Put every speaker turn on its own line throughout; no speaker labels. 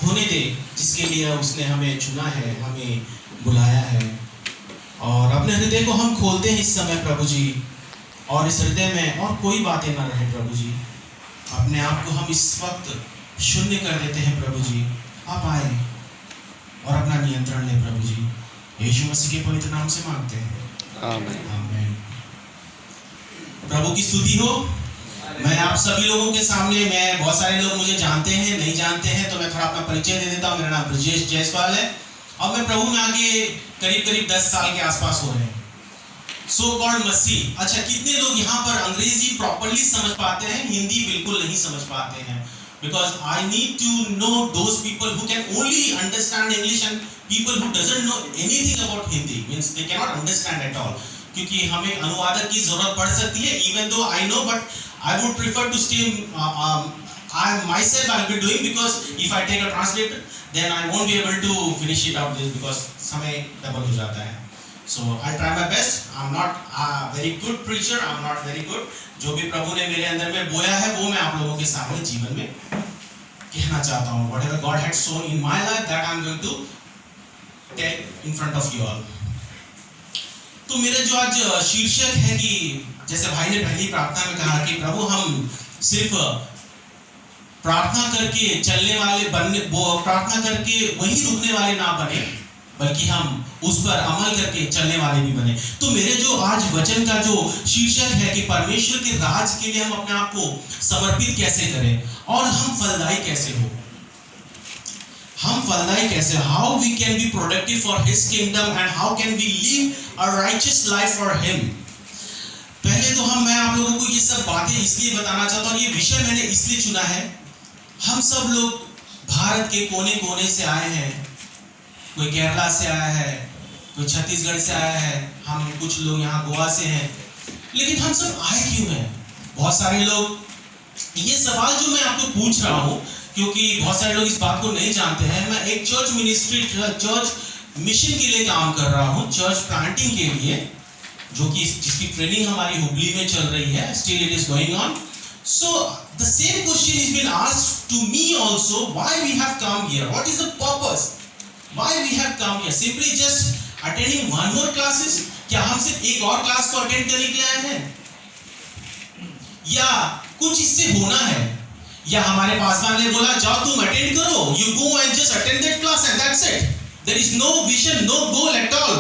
होने दे जिसके लिए उसने हमें चुना है, हमें बुलाया है। और अपने हृदय को हम खोलते हैं इस समय प्रभु जी, और इस हृदय में और कोई बातें ना रहे प्रभु जी। अपने आप को हम इस वक्त शून्य कर देते हैं प्रभु जी। आप आए और अपना नियंत्रण लें प्रभु जी। यीशु मसीह के पवित्र नाम से मांगते हैं,
आमीन।
आमीन। प्रभु की स्तुति हो। मैं आप सभी लोगों के सामने, मैं बहुत सारे लोग मुझे जानते हैं, नहीं जानते हैं, तो मैं थोड़ा अपना परिचय दे देता हूँ। मेरा नाम ब्रजेश जायसवाल है और मैं प्रभु में आगे करीब 10 साल के आसपास हो रहे हैं। सो कॉल्ड मसीह। अच्छा, कितने लोग यहाँ पर अंग्रेजी प्रॉपर्ली समझ पाते हैं? हिंदी बिल्कुल नहीं समझ पाते हैं। Because I need to know those people who can only understand English and people who doesn't know anything about Hindi, means they cannot understand at all. क्योंकि हमें अनुवादक की जरूरत पड़ सकती है, even though I know, but I would prefer to stay. I myself I'll be doing, because if I take a translator, then I won't be able to finish it out this, because समय double हो जाता है. So I'll try my best. I'm not a very good preacher. I'm not very good. जो भी प्रभु ने मेरे अंदर में बोया है वो मैं आप लोगों के सामने जीवन में कहना चाहता हूँ. Whatever God had sown in my life, that I'm going to tell in front of you all. तो मेरा जो आज शीर्षक है कि जैसे भाई ने पहली प्रार्थना में कहा कि प्रभु हम सिर्फ प्रार्थना करके चलने वाले बनने, वो प्रार्थना करके वही रुकने वाले ना बने, बल्कि हम उस पर अमल करके चलने वाले भी बने. तो मेरे जो आज वचन का जो शीर्षक है कि परमेश्वर के राज के लिए हम अपने आप को समर्पित कैसे करें और हम फलदायी कैसे हो. हम फलदायी कैसे, how we can be productive for his kingdom and how can we live a righteous life for him. पहले तो मैं आप लोगों को ये सब बातें इसलिए बताना चाहता हूँ, ये विषय मैंने इसलिए चुना है. हम सब लोग भारत के कोने कोने से आए हैं. कोई केरला से आया है, कोई छत्तीसगढ़ से आया है, हम कुछ लोग यहाँ गोवा से हैं. लेकिन हम सब आए क्यों हैं? बहुत सारे लोग, ये सवाल जो मैं आपको पूछ रहा हूँ क्योंकि बहुत सारे लोग इस बात को नहीं जानते हैं. मैं एक चर्च मिनिस्ट्री, चर्च मिशन के लिए काम कर रहा हूँ, चर्च प्लांटिंग के लिए, जो कि जिसकी ट्रेनिंग हमारी हुबली में चल रही है. Still it is going on. So the same question is been asked to me also, why we have come here, what is the purpose, why we have come here, simply just attending one more classes? क्या हम सिर्फ एक और class को attend करने के लिए आए हैं, या कुछ इससे होना है? या हमारे पासवान ने बोला जाओ तुम अटेंड करो, you go and just attend that class and that's it, there is no vision, no goal at all,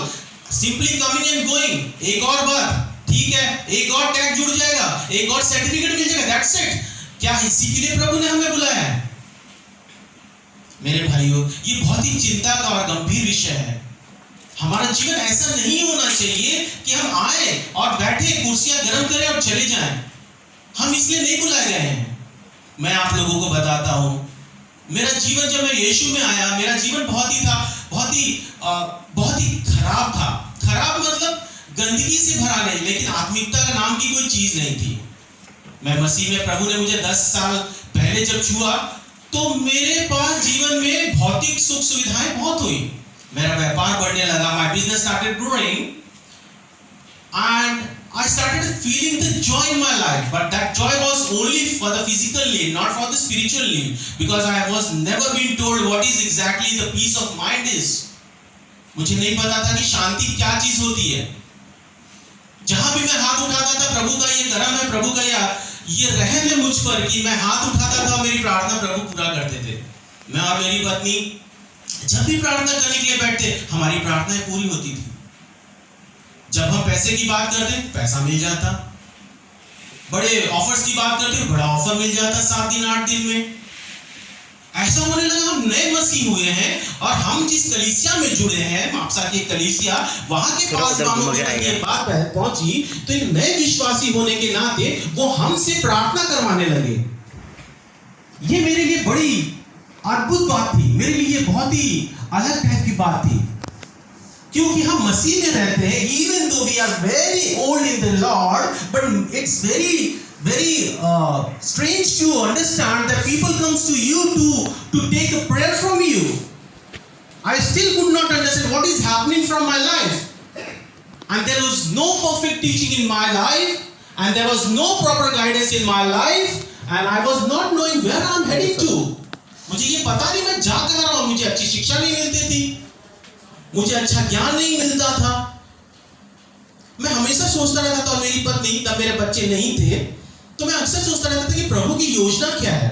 simply coming and going. एक और बात, ठीक है, एक और टैग जुड़ जाएगा, एक और सर्टिफिकेट मिल जाएगा, that's it. क्या इसी के लिए प्रभु ने हमें बुलाया है? मेरे भाइयों, ये बहुत ही चिंता का और गंभीर विषय है. हमारा जीवन ऐसा नहीं होना चाहिए कि हम आए और बैठे कुर्सियां गर्म करें और चले जाएं. हम इसलिए नहीं बुलाए गए हैं. मैं आप लोगों को बताता हूं, मेरा जीवन जब मैं यीशु में आया, मेरा जीवन बहुत ही खराब था. खराब मतलब गंदगी से भरा नहीं, लेकिन आत्मिकता का नाम की कोई चीज नहीं थी. मैं मसीह में, प्रभु ने मुझे 10 साल पहले जब छुआ तो मेरे पास जीवन में भौतिक सुख सुविधाएं बहुत हुई. मेरा व्यापार बढ़ने लगा, my business started growing and I started feeling the joy in my life, but that joy was only for the physical need, not for the spiritual need, because I was never been told what is exactly the peace of mind is. मुझे नहीं पता था कि शांति क्या चीज होती है. जहां भी मैं हाथ उठाता था, प्रभु का ये करम है, प्रभु का ये रहम है मुझ पर कि मैं हाथ उठाता था, मेरी प्रार्थना प्रभु पूरा करते थे. मैं और मेरी पत्नी जब भी प्रार्थना करने के लिए बैठते, हमारी प्रार्थनाएं पूरी होती थी. जब हम पैसे की बात करते, पैसा मिल जाता. बड़े ऑफर्स की बात करते, बड़ा ऑफर मिल जाता 7 दिन 8 दिन में. ऐसा होने लगा हम नए मसीह हुए हैं और हम जिस कलीसिया में जुड़े हैं, मापसा की कलीसिया, वहां के पास मानो ये बात पहुंची तो एक नए विश्वासी होने के नाते वो हमसे प्रार्थना करवाने लगे. ये मेरे लिए बड़ी अद्भुत बात थी, मेरे लिए बहुत ही अलग टाइप की बात थी, क्योंकि हम मसीह में रहते हैं. even though we are very old in the Lord, but it's very strange to understand that people comes to you to take a prayer from you. I still could not understand what is happening from my life, and there was no perfect teaching in my life, and there was no proper guidance in my life, and I was not knowing where I'm heading to. मुझे ये पता नहीं मैं जा कहाँ रहा हूं। मुझे अच्छी शिक्षा नहीं मिलती थी, मुझे अच्छा ज्ञान नहीं मिलता था। मैं हमेशा सोचता रहता था, और मेरी पत्नी, तब मेरे बच्चे नहीं थे, तो मैं अक्सर सोचता रहता था कि प्रभु की योजना क्या है।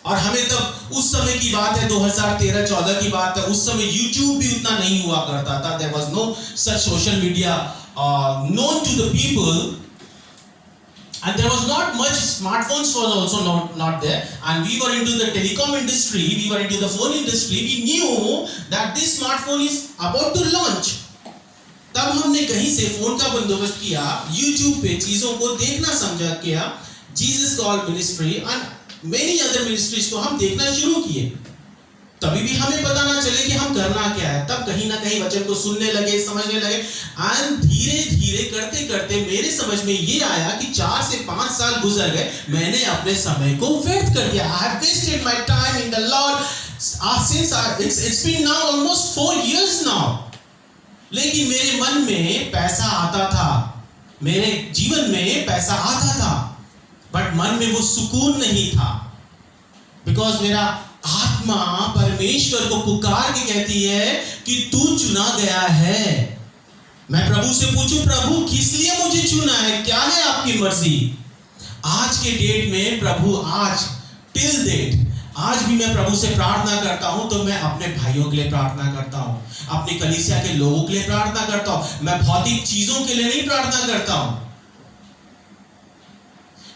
और हमें तब उस समय की बात है, 2013-14 की बात है, उस समय YouTube भी उतना नहीं हुआ करता था। There was no such social media known to the people, and there was not much. Smartphones was also not there, and we were into the telecom industry, we were into the phone industry. We knew that this smartphone is about to launch. तब हमने कहीं से phone का बंदोबस्त किया, YouTube पे चीजों को देखना समझा किया, Jesus call ministry and many other ministries को हम देखना शुरू किए। तभी भी हमें पता ना चले कि हम करना क्या है। तब कहीं ना कहीं वचन को सुनने लगे, समझने लगे, एंड धीरे धीरे करते करते मेरे समझ में ये आया कि 4 से 5 साल गुजर गए, मैंने अपने समय को व्यर्थ कर दिया। I have wasted my time in the Lord since it's been now almost 4 years now. लेकिन मेरे मन में पैसा आता था, मेरे जीवन में पैसा आता था, बट मन में वो सुकून नहीं था। बिकॉज मेरा आत्मा परमेश्वर को पुकार के कहती है कि तू चुना गया है। मैं प्रभु से पूछूं, प्रभु किस लिए मुझे चुना है, क्या है आपकी मर्जी। आज के डेट में प्रभु, आज टिल डेट, आज भी मैं प्रभु से प्रार्थना करता हूं, तो मैं अपने भाइयों के लिए प्रार्थना करता हूं, अपनी कलीसिया के लोगों के लिए प्रार्थना करता हूं। मैं भौतिक चीजों के लिए नहीं प्रार्थना करता हूं।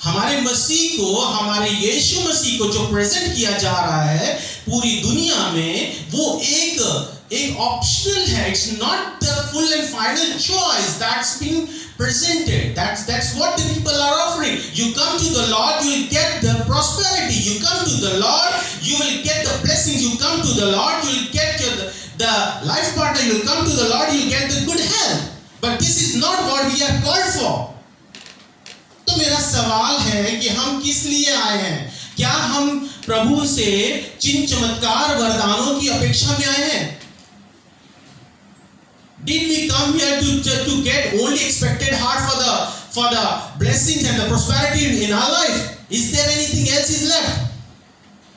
हमारे मसीह को, हमारे यीशु मसीह को जो प्रेजेंट किया जा रहा है पूरी दुनिया में, वो एक ऑप्शनल है। It's not the full and final choice that's been presented. That's what the people are offering. You come to the Lord, you will get the prosperity. You come to the Lord, you will get the blessings. You come to the Lord, you will get the life partner. You will come to the Lord, you will get the good health. But this is not what we are called for. तो मेरा सवाल है कि हम किस लिए आए हैं? क्या हम प्रभु से चिन्ह चमत्कार वरदानों की अपेक्षा में आए हैं? Did we come here to get only expected heart for the blessings and the prosperity in our life? Is there anything else is left?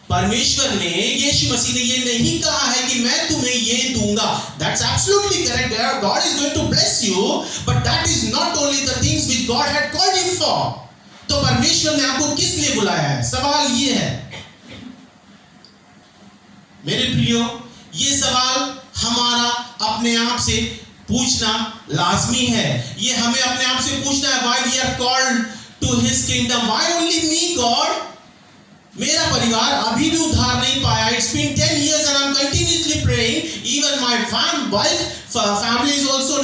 परमेश्वर ने, यीशु मसीह ने ये नहीं कहा है कि मैं तुम्हें ये दूंगा. That's absolutely correct. God is going to bless you, but that is not only the things which God had called you for. तो परमेश्वर ने आपको किस लिए बुलाया है? सवाल ये है मेरे प्रियो, ये सवाल हमारा अपने आप से पूछना लाजमी है. ये हमें अपने आप से पूछना है, why we are called to His kingdom? Why only me, God? मेरा परिवार अभी भी उद्धार नहीं पाया. It's been 10 years and I'm continuously praying. Even my family is also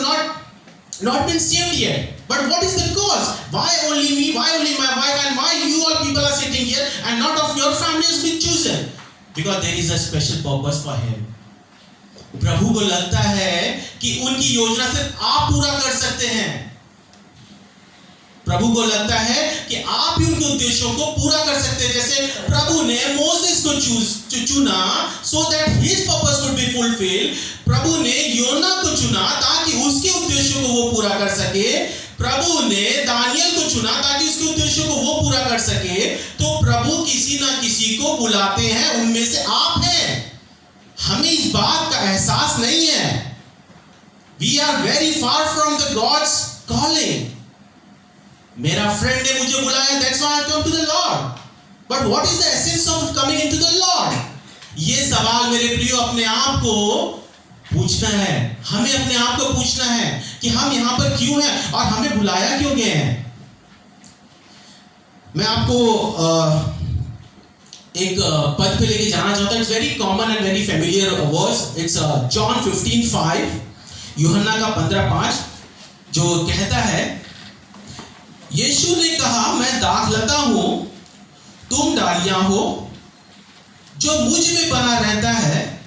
not been saved yet. But what is the cause? Why only me? Why only my wife? And why you all people are sitting here and not of your family has been chosen? Because there is a special purpose for Him. प्रभु को लगता है कि उनकी योजना सिर्फ आप पूरा कर सकते हैं. प्रभु को लगता है कि आप ही उनके उद्देश्यों को पूरा कर सकते हैं. जैसे प्रभु ने मोसेस को चुना so that his purpose would be fulfilled. प्रभु ने योना को चुना ताकि उसके उद्देश्यों को वो पूरा कर सके. प्रभु ने दानियल को चुना ताकि उसके उद्देश्यों को वो पूरा कर सके. तो प्रभु किसी ना किसी को बुलाते हैं, उनमें से आप हैं. हमें इस बात का एहसास नहीं है. We are very far from the God's calling. मेरा फ्रेंड ने मुझे बुलाया, that's why I come to the Lord. But what is the essence of coming into the Lord? ये सवाल मेरे प्रियो अपने आप को पूछना है. हमें अपने आप को पूछना है कि हम यहाँ पर क्यों हैं और हमें बुलाया क्यों गए हैं. मैं आपको एक पद पे लेके जाना चाहता हूँ. It's very common and very familiar verse. It's John 15:5, Yuhanna का 15:5, जो कहता है, यीशु ने कहा, मैं दाखलता हूं, तुम डालियां हो. जो मुझ में बना रहता है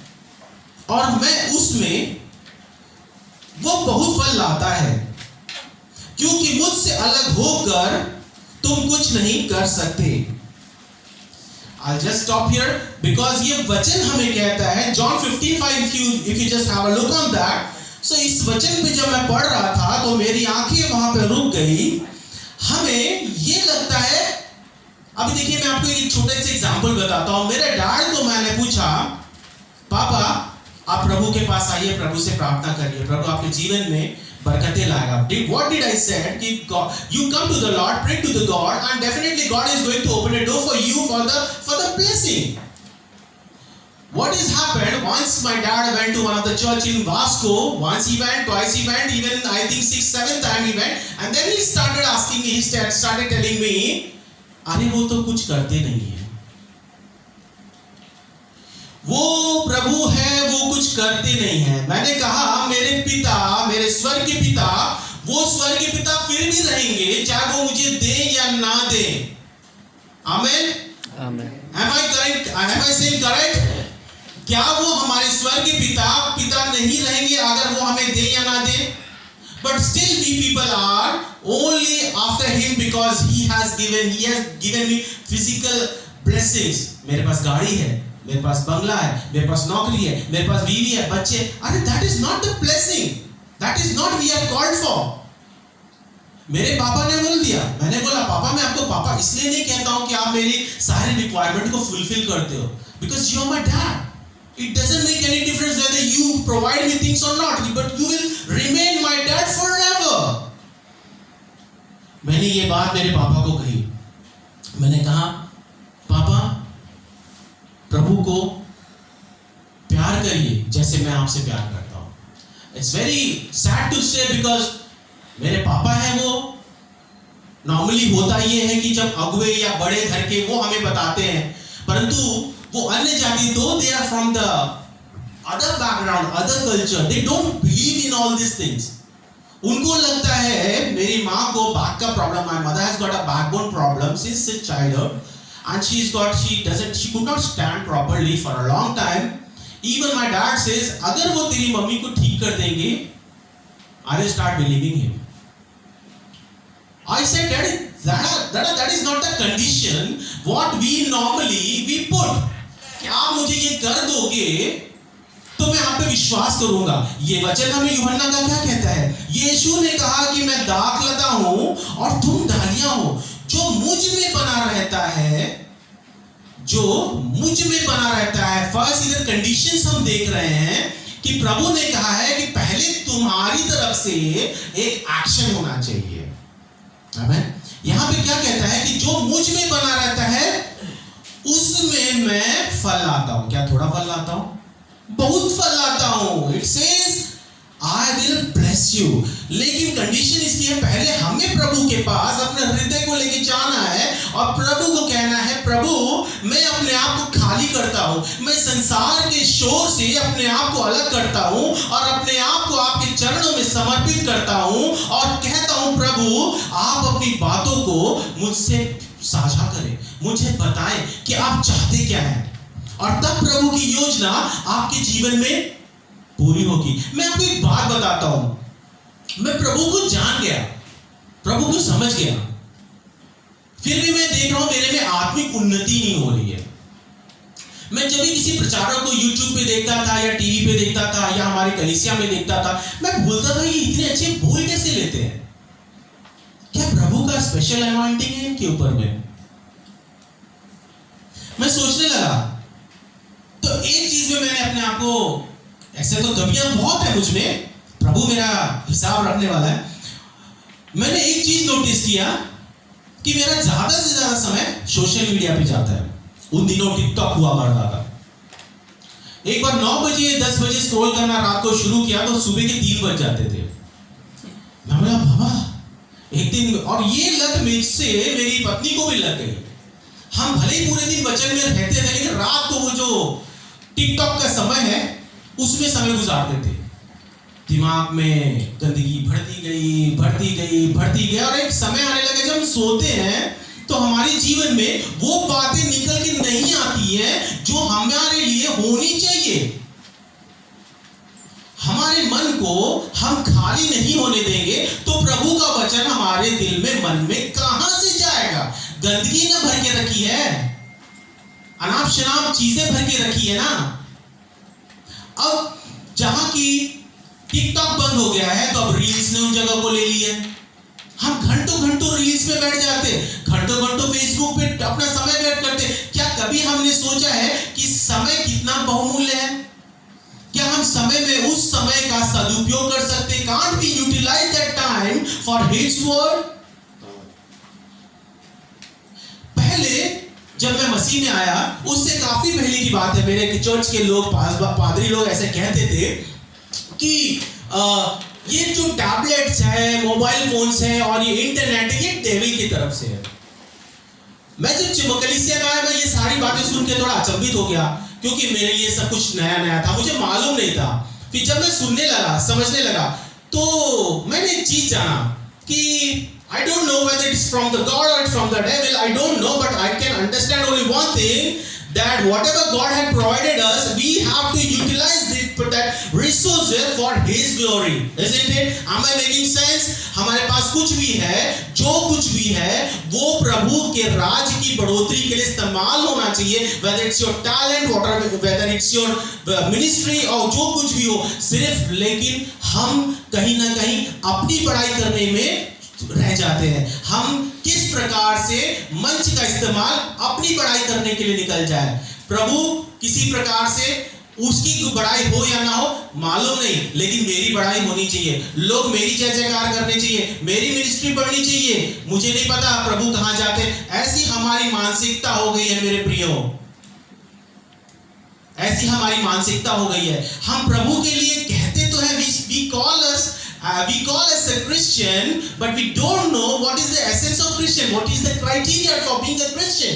और मैं उसमें, वो बहुत फल लाता है, क्योंकि मुझसे अलग होकर तुम कुछ नहीं कर सकते. I'll just stop here because ये वचन हमें कहता है, John 15:5, if you just have a look on that. So इस वचन पे जब मैं पढ़ रहा था तो मेरी आंखें वहां पे रुक गई. हमें ये लगता है अभी देखिए मैं आपको एक छोटे से एग्जांपल बताता हूं। मेरे डैड को मैंने पूछा, पापा आप प्रभु के पास आइए, प्रभु से प्रार्थना करिए, प्रभु आपके जीवन में बरकतें लाएगा। What did I say? कि you come to the Lord, pray to the God, and definitely God is going to open a door for you for the blessing. What has happened? Once my dad went to one of the church in Vasco. Once he went, twice he went, even I think 6th, 7th time he went, and then he started asking me. He started telling me, अरे वो तो कुछ करते नहीं है, वो प्रभु है, वो कुछ करते नहीं है। मैंने कहा मेरे पिता, मेरे स्वर्ग के पिता, वो स्वर्ग के पिता फिर भी रहेंगे चाहे वो मुझे दे या ना दे। आमेन, आमेन। Am I correct? Am I saying correct? क्या वो हमारे स्वर्ग के पिता नहीं रहेंगे अगर वो हमें दे या ना दे? But still we people are only after him because he has given me physical blessings. मेरे पास गाड़ी है, मेरे पास बंगला है, मेरे पास नौकरी है, मेरे पास बीवी है, बच्चे। अरे that is not the blessing. That is not we are called for. मेरे पापा ने बोल दिया, मैंने बोला पापा मैं आपको पापा इसलिए नहीं कहता हूं कि आप मेरी सारी रिक्वायरमेंट को फुलफिल करते हो, because you are my dad. It doesn't make any difference whether you provide me things or not, but you will remain my dad forever. मैंने ये बात मेरे पापा को कही। मैंने कहा पापा प्रभु को प्यार करिए जैसे मैं आपसे प्यार करता हूं। It's very sad to say because मेरे पापा हैं, वो नॉर्मली होता ये है कि जब अगुए या बड़े घर के वो हमें बताते हैं, परंतु वो अन्य जाति, दो they are from the other background, other culture, they don't believe in all these things. उनको लगता है, मेरी माँ को बैक का problem, my mother has got a backbone problem since childhood, and she could not stand properly for a long time. Even my dad says, अगर वो तेरी मम्मी को ठीक कर देंगे, I will start believing him. I said, Daddy, that is not the condition what we normally put. कि आप मुझे ये कर दोगे तो मैं आप पे विश्वास करूंगा। ये वचन हमें यूहन्ना का क्या कहता है? यीशु ने कहा कि मैं दाखलता हूं और तुम डालियां हो। जो मुझ में बना रहता है, जो मुझ में बना रहता है, फर्स्ट इधर कंडीशंस हम देख रहे हैं कि प्रभु ने कहा है कि पहले तुम्हारी तरफ से एक एक्शन होना चाहिए। आमेन। यहां पे क्या कहता है कि जो मुझ में बना रहता है उसमें मैं फल लाता हूं। क्या थोड़ा फल लाता हूं? बहुत फल लाता हूं। It says I will bless you. लेकिन कंडीशन इसकी है, पहले हमें प्रभु के पास अपने हृदय को लेके जाना है और प्रभु को कहना है, प्रभु मैं अपने आप को खाली करता हूं, मैं संसार के शोर से अपने आप को अलग करता हूं और अपने आप को आपके चरणों में समर्पित करता हूं और कहता हूं प्रभु आप अपनी बातों को मुझसे साझा करें, मुझे बताएं कि आप चाहते क्या हैं, और तब प्रभु की योजना आपके जीवन में पूरी होगी। मैं आपको एक बात बताता हूं, मैं प्रभु को जान गया, प्रभु को समझ गया, फिर भी मैं देख रहा हूं मेरे में आत्मिक उन्नति नहीं हो रही है। मैं जब भी किसी प्रचारक को YouTube पे देखता था या टीवी पे देखता था या हमारी कलीसिया में देखता था, मैं बोलता था ये इतने अच्छे बोल कैसे लेते हैं? क्या प्रभु का स्पेशल अनॉइंटिंग है इनके ऊपर में? मैं सोचने लगा। तो एक चीज में मैंने अपने आप को, ऐसे तो कमियां बहुत है मुझ में, प्रभु मेरा हिसाब रखने वाला है। मैंने एक चीज नोटिस किया कि मेरा ज्यादा से ज्यादा समय सोशल मीडिया पे जाता है। उन दिनों टिकटॉक हुआ करता था। एक बार 9 बजे 10 बजे स्क्रॉल करना रात को शुरू किया तो सुबह के 3 बज जाते थे। मैं बोला बाबा एक दिन, और ये लत मुझसे मेरी पत्नी को भी लग गई। हम भले ही पूरे दिन वचन में रहते थे, लेकिन रात को वो जो टिकटॉक का समय है उसमें समय गुजारते थे। दिमाग में गंदगी बढ़ती गई और एक समय आने लगे जब हम सोते हैं तो हमारे जीवन में वो बातें निकल के नहीं आती हैं जो हमारे लिए होनी चाहिए। हमारे मन को हम खाली नहीं होने देंगे तो प्रभु का वचन हमारे दिल में, मन में कहां से जाएगा? गंदगी ना भर के रखी है, अनाप शनाप चीजें भर के रखी है ना। अब जहां की टिकटॉक बंद हो गया है तो अब रील्स ने उन जगह को ले ली है। हम घंटों घंटों रील्स पे बैठ जाते, घंटों घंटों फेसबुक पे अपना समय व्यर्थ करते। क्या कभी हमने सोचा है कि समय कितना बहुमूल्य है? क्या हम समय में उस समय का सदुपयोग कर सकते? Can't we utilize that time for His word? पहले जब मैं मसीह में आया, उससे काफी पहले की बात है, मेरे चर्च के लोग, पादरी लोग ऐसे कहते थे कि ये जो टैबलेट्स है, मोबाइल फोन्स है और ये इंटरनेट है, ये डेविल की तरफ से है। मैं जब कलीसिया में आया, मैं ये सारी बातें सुन के थोड़ा अचंभित हो गया, क्योंकि मेरे लिए सब कुछ नया नया था, मुझे मालूम नहीं था। फिर जब मैं सुनने लगा, समझने लगा, तो मैंने एक चीज जाना कि I don't know whether it's from the God or it's from the devil. I don't know, but I can understand only one thing, that whatever God had provided us, we have to utilize that resources for His glory. Isn't it? Am I making sense? हमारे पास कुछ भी है, जो कुछ भी है, वो प्रभु के राज की बढ़ोतरी के लिए इस्तेमाल होना चाहिए। Whether it's your talent, whether it's your ministry और जो कुछ भी हो, सिर्फ लेकिन हम कहीं ना कहीं अपनी बड़ाई करने में रह जाते हैं। हम किस प्रकार से मंच का इस्तेमाल अपनी बड़ाई करने के लिए निकल जाए। प्रभु किसी प्रकार से उसकी बड़ाई हो या ना हो मालूम नहीं, लेकिन मेरी बड़ाई होनी चाहिए, लोग मेरी जय जयकार करने चाहिए, मेरी मिनिस्ट्री बढ़नी चाहिए। मुझे नहीं पता प्रभु कहां जाते, ऐसी हमारी मानसिकता हो गई है मेरे प्रियो, ऐसी हमारी मानसिकता हो गई है। हम प्रभु के लिए कहते तो हैं, we call us a Christian, but we don't know what is the essence of Christian, what is the criteria for being a Christian.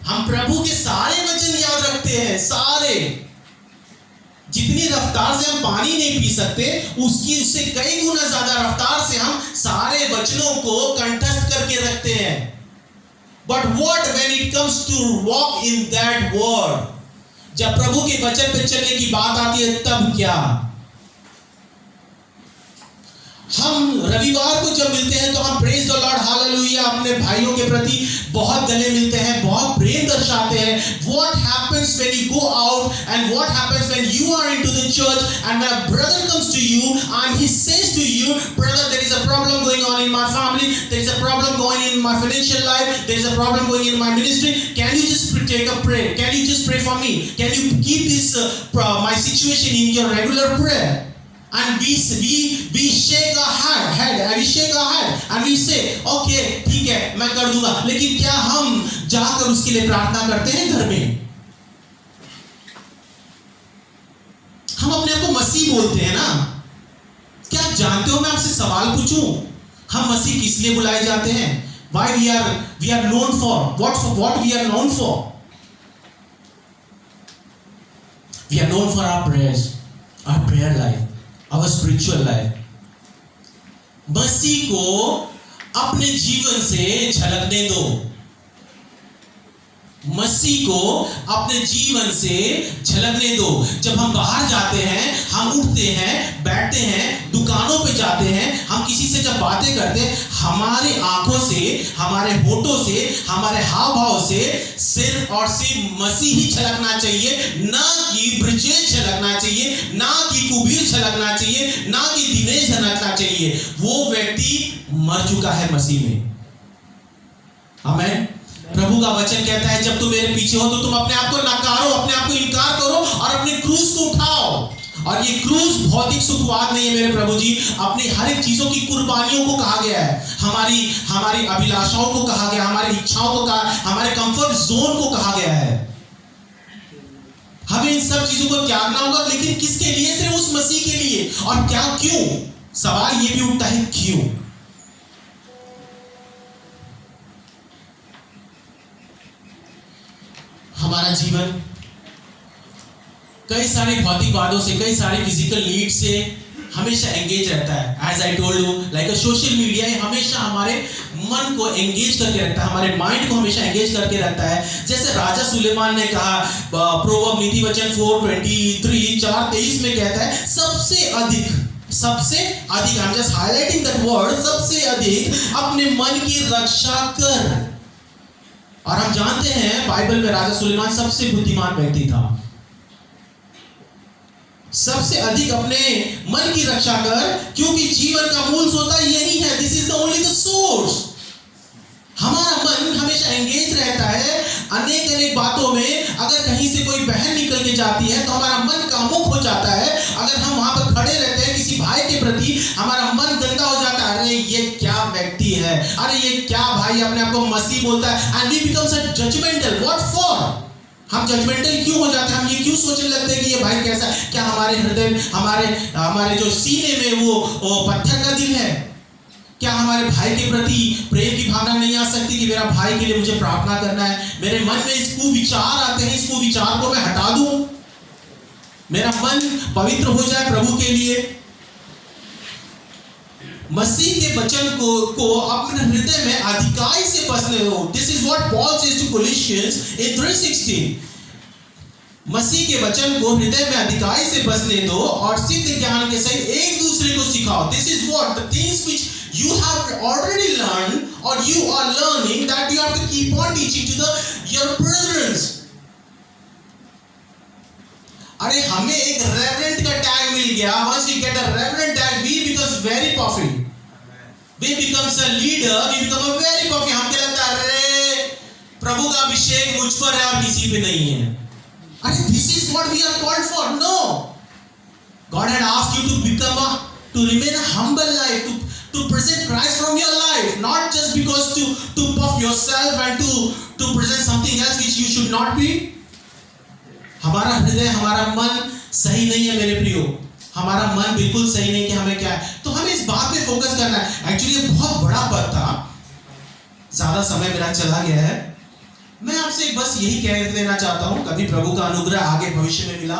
हम प्रभु के सारे वचन याद रखते हैं, सारे, जितनी रफ्तार से हम पानी नहीं पी सकते, उससे कई गुना ज्यादा रफ्तार से हम सारे वचनों को कंठस्थ करके रखते हैं। But what when it comes to walk in that word? जब प्रभु के वचन पे चलने की बात आती है, तब क्या? हम रविवार को जब मिलते हैं तो हम प्रेज द लॉर्ड, हालेलुया, अपने भाइयों के प्रति बहुत गले मिलते हैं, बहुत प्रेम दर्शाते हैं। What happens when you go out and what happens when you are into the church and when a brother comes to you and he says to you, brother, there is a problem going on in my family, there is a problem going in my financial life, there is a problem going in my ministry, can you just take a prayer, can you just pray for me, can you keep this my situation in your regular prayer? And we shake our head and we shake our head and we say, okay, ठीक है, मैं कर दूंगा। लेकिन क्या हम जाकर उसके लिए प्रार्थना करते हैं घर में? हम अपने आप को मसीह बोलते हैं ना। क्या आप जानते हो, मैं आपसे सवाल पूछूं, हम मसीह किस लिए बुलाए जाते हैं? Why we are known for what we are known for? We are known for our prayers, our prayer life, our spiritual life. मसीह को अपने जीवन से झलकने दो, मसीह को अपने जीवन से झलकने दो। जब हम बाहर जाते हैं, हम उठते हैं, बैठते हैं, दुकानों पे जाते हैं, हम किसी से जब बातें करते हैं, हमारी आंखों से, हमारे होठों से, हमारे हाव भाव से सिर्फ और सिर्फ मसीह ही झलकना चाहिए, ना कि ब्रिजेश झलकना चाहिए, ना कि कुबीर झलकना चाहिए, ना कि दिनेश झलकना चाहिए। वो व्यक्ति मर चुका है मसीह में। आमीन। प्रभु का वचन कहता है, जब तुम मेरे पीछे हो तो तुम अपने आप को नकारो, अपने आप को इनकार करो और अपने क्रूज को उठाओ। और ये क्रूज भौतिक सुखवाद नहीं है मेरे प्रभु जी, अपनी हर एक चीजों की कुर्बानियों को कहा गया है, हमारी अभिलाषाओं को कहा गया, हमारी इच्छाओं को कहा, हमारे कंफर्ट जोन को कहा गया है। हमें इन सब चीजों को त्यागना होगा, लेकिन किसके लिए? सिर्फ उस मसीह के लिए। और क्या, क्यों? सवाल ये भी उठता है, क्यों? हमारा जीवन कई सारे भौतिकवादों से, कई सारे फिजिकल नीड से हमेशा एंगेज रहता है। As I told you, like social media हमेशा हमारे मन को एंगेज करके रखता है, हमारे माइंड को हमेशा एंगेज करके रखता है। जैसे राजा सुलेमान ने कहा, प्रोवर्ब नीति वचन 4:23 में कहता है, सबसे अधिक, I am just highlighting that word, सबसे अधिक अपने मन की रक्षा कर। और हम जानते हैं बाइबल में राजा सुलेमान सबसे बुद्धिमान व्यक्ति था, सबसे अधिक अपने मन की रक्षा कर, क्योंकि जीवन का मूल सोता यही है। This is the only the source. हमारा मन हमेशा एंगेज रहता है अनेक अनेक बातों में। अगर कहीं से कोई बहन निकल के जाती है तो हमारा मन कामुक हो जाता है। अगर हम वहां पर खड़े रहते हैं किसी भाई के प्रति, हमारा मन गंदा हो जाता है। अरे ये क्या व्यक्ति है, अरे ये क्या भाई अपने आप को मसीह बोलता है। And we become such judgmental. What for? हम जजमेंटल क्यों हो जाते हैं? हम ये क्यों सोचने लगते हैं कि ये भाई कैसा? क्या हमारे हृदय, हमारे जो सीने में वो पत्थर का दिल है? क्या हमारे भाई के प्रति प्रेम की भावना नहीं आ सकती कि मेरा भाई के लिए मुझे प्रार्थना करना है? मेरे मन में इस कुविचार आते हैं, इस कुविचार को मैं हटा दूं, मेरा मन पवित्र हो जाए प्रभु के लिए। मसीह के वचन को अपने हृदय में अधिकाई से बसने दो। This is what Paul says to Colossians in 3:16। मसीह के वचन को हृदय में अधिकाई से बसने दो और सिद्ध ज्ञान के सहित एक दूसरे को सिखाओ। This is what the things which you have already learned or you are learning, that you have to keep on teaching to your brethren. अरे हमें एक रेवरेंट का टैग मिल गया। Once we get a reverend tag, we becomes very puffy. We becomes a leader. We become a very puffy. हमको लगता है अरे प्रभु का अभिषेक मुझ पर है और किसी पे नहीं है। अरे this is what we are called for. No, God had asked you to remain a humble life, to present Christ from your life, not just because to puff yourself and to present something else which you should not be. हमारा हृदय, हमारा मन सही नहीं है मेरे प्रियो। हमारा मन बिल्कुल सही नहीं कि हमें क्या है। तो हमें इस बात पे फोकस करना है। एक्चुअली ये बहुत बड़ा पद था, ज्यादा समय मेरा चला गया है। मैं आपसे बस यही कह देना चाहता हूँ, कभी प्रभु का अनुग्रह आगे भविष्य में मिला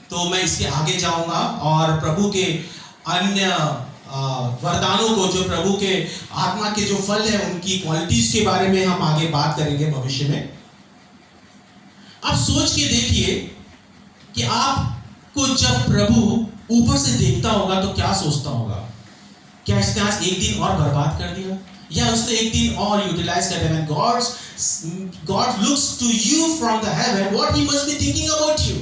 तो मैं इसके आगे जाऊंगा और प्रभु के अन्य वरदानों को, जो प्रभु के आत्मा के जो फल है, उनकी क्वालिटीज के बारे में हम आगे बात करेंगे भविष्य में। आप सोच के देखिए कि आपको जब प्रभु ऊपर से देखता होगा तो क्या सोचता होगा? क्या इसने आज एक दिन और बर्बाद कर दिया, या उसने एक दिन और यूटिलाइज कर दिया? God looks to you from the heaven, what he must be thinking about you?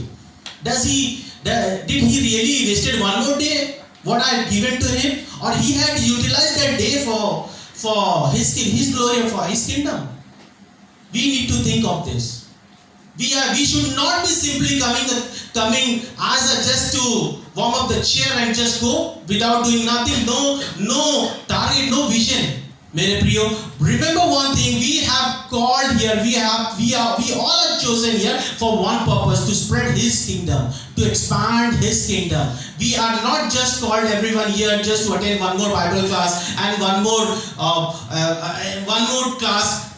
Did he really wasted one more day what I had given to him, or he had utilized that day for his glory, for his kingdom? We need to think of this. We should not be simply coming as just to warm up the chair and just go without doing nothing. No target, no vision. मेरे प्रियो, remember one thing, we have called here, we all are chosen here for one purpose, to spread his kingdom, to expand his kingdom. We are not just called everyone here just to attend one more Bible class and one more class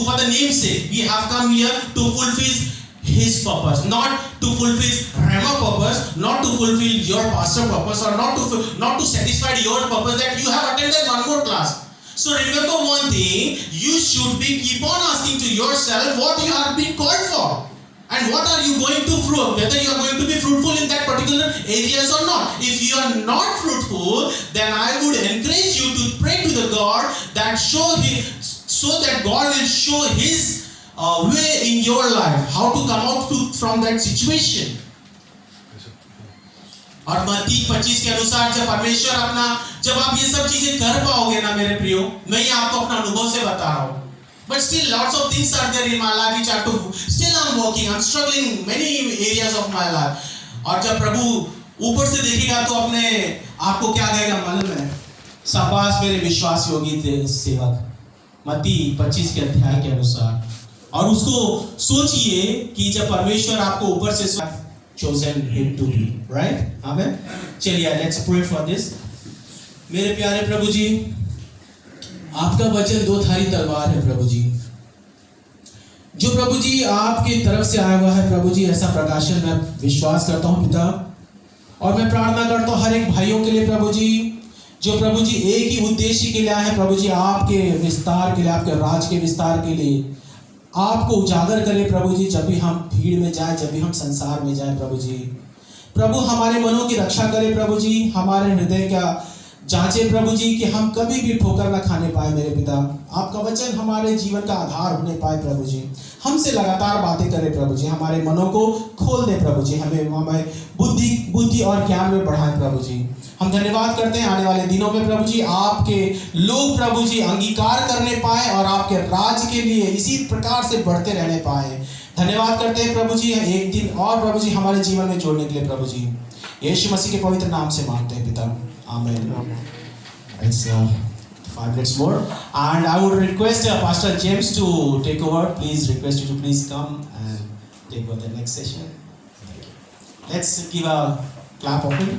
for the name's sake. We have come here to fulfill his purpose, not to fulfill Rema purpose, not to fulfill your pastor purpose, or not to satisfy your purpose that you have attended one more class. So remember one thing, you should keep on asking to yourself what you are being called for, and what are you going to fruit, whether you are going to be fruitful in that particular areas or not. If you are not fruitful, then I would encourage you to pray to the God that so that God will show his way in your life, how to come out from that situation. और मत्ती 25 के अनुसार जब आप ये सब चीजें कर पाओगे ना मेरे प्रियो, मैं ये आपको अपना अनुभव से बता रहा हूँ। But still lots of things are there in my life which I have to, still I'm working, I'm struggling many areas of my life. और जब प्रभु ऊपर से देखेगा तो अपने आपको क्या कहेगा मालूम है? शाबाश मेरे विश्वास योगी थे सेवक, मत्ती 25 के अध्याय के अनुसार। और उसको सोचिए कि जब परमेश्वर आपको ऊपर से chosen him to be, right? Amen. चलिए, let's pray for this. मेरे प्यारे प्रभु जी, आपका वचन दो धारी तलवार है प्रभु जी, जो प्रभु जी आपकी तरफ से आया हुआ है प्रभु जी। ऐसा प्रकाशन मैं विश्वास करता हूँ पिता, और मैं प्रार्थना करता हूँ हर एक भाइयों के लिए प्रभु जी, जो प्रभु जी एक ही उद्देश्य के लिए आए हैं प्रभु जी, आपके विस्तार के लिए, आपके राज के विस्तार के लिए। आपको उजागर करें प्रभु जी, जब भी हम भीड़ में जाए, जब भी हम संसार में जाए प्रभु जी। प्रभु हमारे मनों की रक्षा करें प्रभु जी, हमारे हृदय का जांचे प्रभु जी, कि हम कभी भी ठोकर न खाने पाए मेरे पिता। आपका वचन हमारे जीवन का आधार होने पाए प्रभु जी। हमसे लगातार बातें करें प्रभु जी, हमारे मनों को खोल दे प्रभु जी, हमें बुद्धि और ज्ञान में बढ़ाएं प्रभु जी। हम धन्यवाद करते हैं आने वाले दिनों में प्रभु जी आपके लोग प्रभु जी अंगीकार करने पाए और आपके राज्य के लिए इसी प्रकार से बढ़ते रहने पाए। धन्यवाद करते हैं प्रभु जी, एक दिन और प्रभु जी हमारे जीवन में जोड़ने के लिए प्रभु जी, यीशु मसीह के पवित्र नाम से मांगते हैं पिता, आमीन। It's 5 minutes more, and I would request Pastor James to take over. Please request you to please come and take over the next session. Let's give a clap of him.